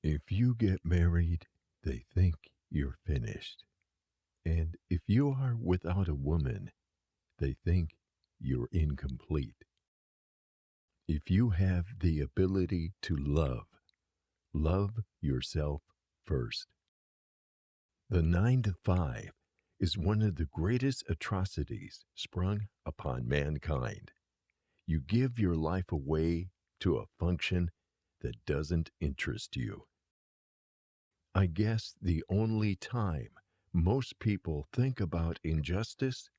If you get married, they think you're finished. And if you are without a woman, they think you're incomplete. If you have the ability to love, love yourself first. The 9 to 5 is one of the greatest atrocities sprung upon mankind. You give your life away to a function that doesn't interest you. I guess the only time most people think about injustice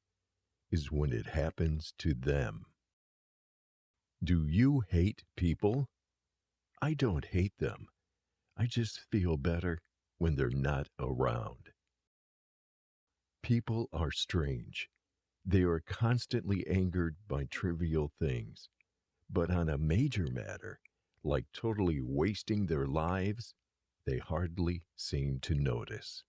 is when it happens to them. Do you hate people? I don't hate them. I just feel better when they're not around. People are strange. They are constantly angered by trivial things. But on a major matter, like totally wasting their lives, they hardly seem to notice.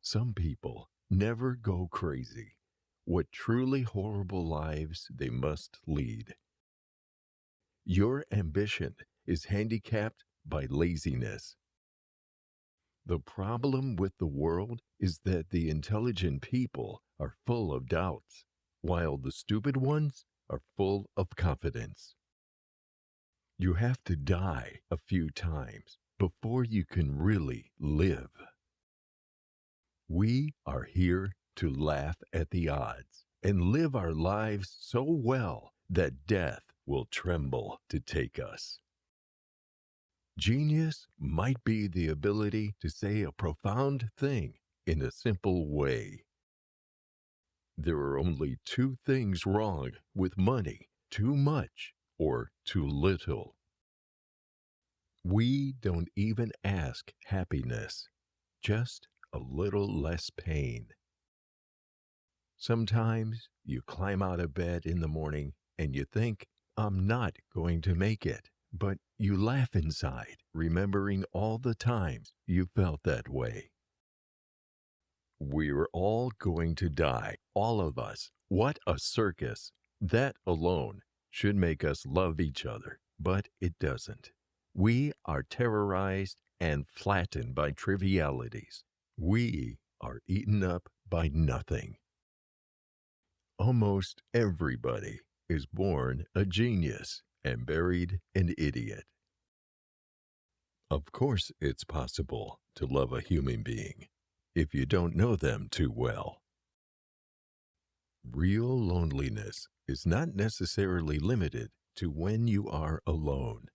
Some people never go crazy. What truly horrible lives they must lead. Your ambition is handicapped by laziness. The problem with the world is that the intelligent people are full of doubts, while the stupid ones are full of confidence. You have to die a few times before you can really live. We are here to laugh at the odds and live our lives so well that death will tremble to take us. Genius might be the ability to say a profound thing in a simple way. There are only two things wrong with money: too much or too little. We don't even ask happiness, just a little less pain. Sometimes you climb out of bed in the morning and you think, I'm not going to make it. But you laugh inside, remembering all the times you felt that way. We're all going to die, all of us. What a circus. That alone should make us love each other, but it doesn't. We are terrorized and flattened by trivialities. We are eaten up by nothing. Almost everybody is born a genius and buried an idiot. Of course, it's possible to love a human being if you don't know them too well. Real loneliness is not necessarily limited to when you are alone.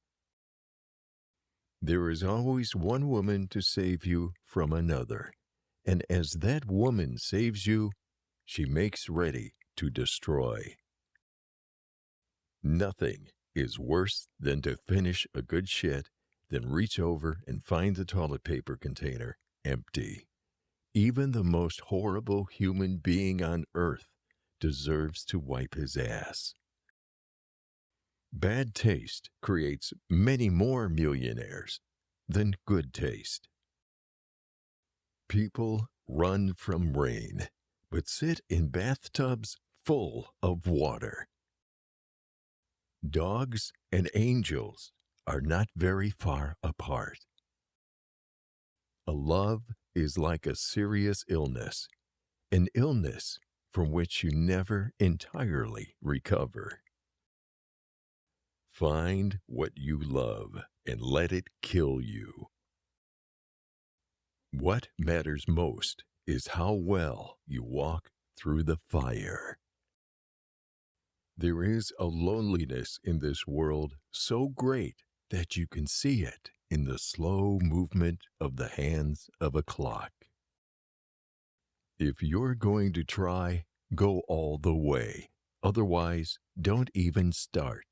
There is always one woman to save you from another, and as that woman saves you, she makes ready to destroy. Nothing is worse than to finish a good shit, then reach over and find the toilet paper container empty. Even the most horrible human being on earth deserves to wipe his ass. Bad taste creates many more millionaires than good taste. People run from rain, but sit in bathtubs full of water. Dogs and angels are not very far apart. A love is like a serious illness, an illness from which you never entirely recover. Find what you love and let it kill you. What matters most is how well you walk through the fire. There is a loneliness in this world so great that you can see it in the slow movement of the hands of a clock. If you're going to try, go all the way. Otherwise, don't even start.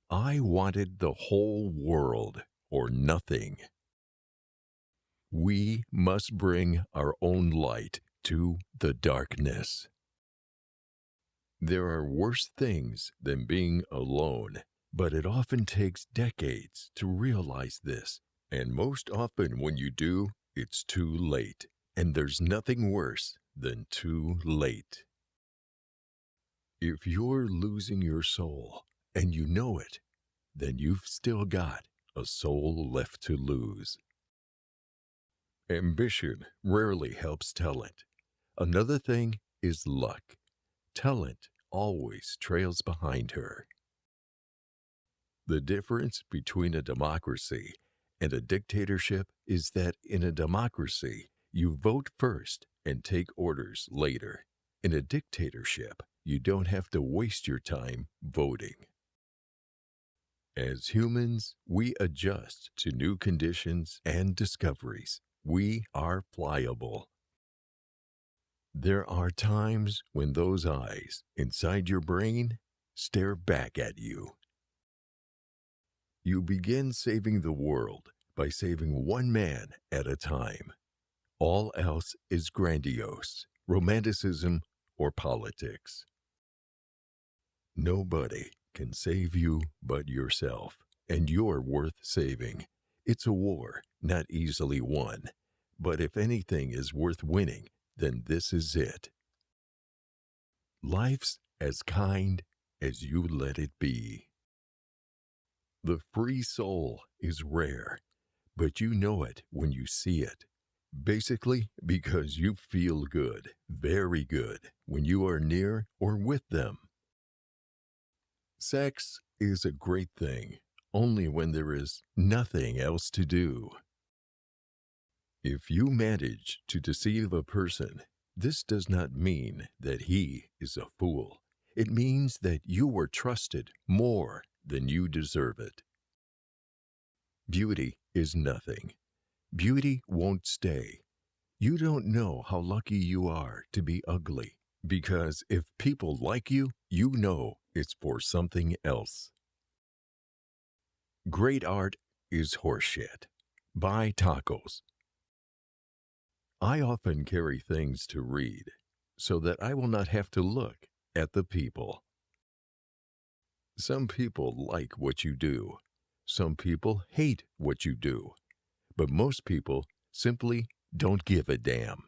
I wanted the whole world or nothing. We must bring our own light to the darkness. There are worse things than being alone, but it often takes decades to realize this, and most often when you do, it's too late, and there's nothing worse than too late. If you're losing your soul and you know it, then you've still got a soul left to lose. Ambition rarely helps talent. Another thing is luck. Talent always trails behind her. The difference between a democracy and a dictatorship is that in a democracy, you vote first and take orders later. In a dictatorship, you don't have to waste your time voting. As humans, we adjust to new conditions and discoveries. We are pliable. There are times when those eyes inside your brain stare back at you. You begin saving the world by saving one man at a time. All else is grandiose, romanticism, or politics. Nobody can save you but yourself, and you're worth saving. It's a war, not easily won. But if anything is worth winning, then this is it. Life's as kind as you let it be. The free soul is rare, but you know it when you see it. Basically, because you feel good, very good, when you are near or with them. Sex is a great thing, only when there is nothing else to do. If you manage to deceive a person, this does not mean that he is a fool. It means that you were trusted more than you deserve it. Beauty is nothing. Beauty won't stay. You don't know how lucky you are to be ugly, because if people like you, you know it's for something else. Great art is horseshit. Buy tacos. I often carry things to read so that I will not have to look at the people. Some people like what you do. Some people hate what you do. But most people simply don't give a damn.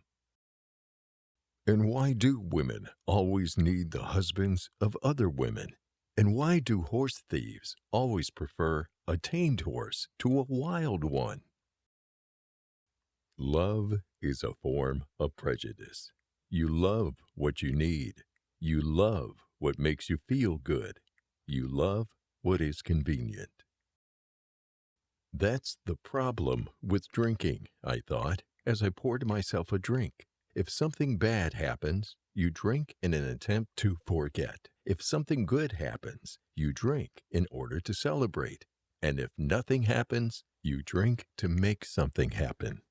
And why do women always need the husbands of other women? And why do horse thieves always prefer a tamed horse to a wild one? Love is a form of prejudice. You love what you need. You love what makes you feel good. You love what is convenient. That's the problem with drinking, I thought, as I poured myself a drink. If something bad happens, you drink in an attempt to forget. If something good happens, you drink in order to celebrate. And if nothing happens, you drink to make something happen.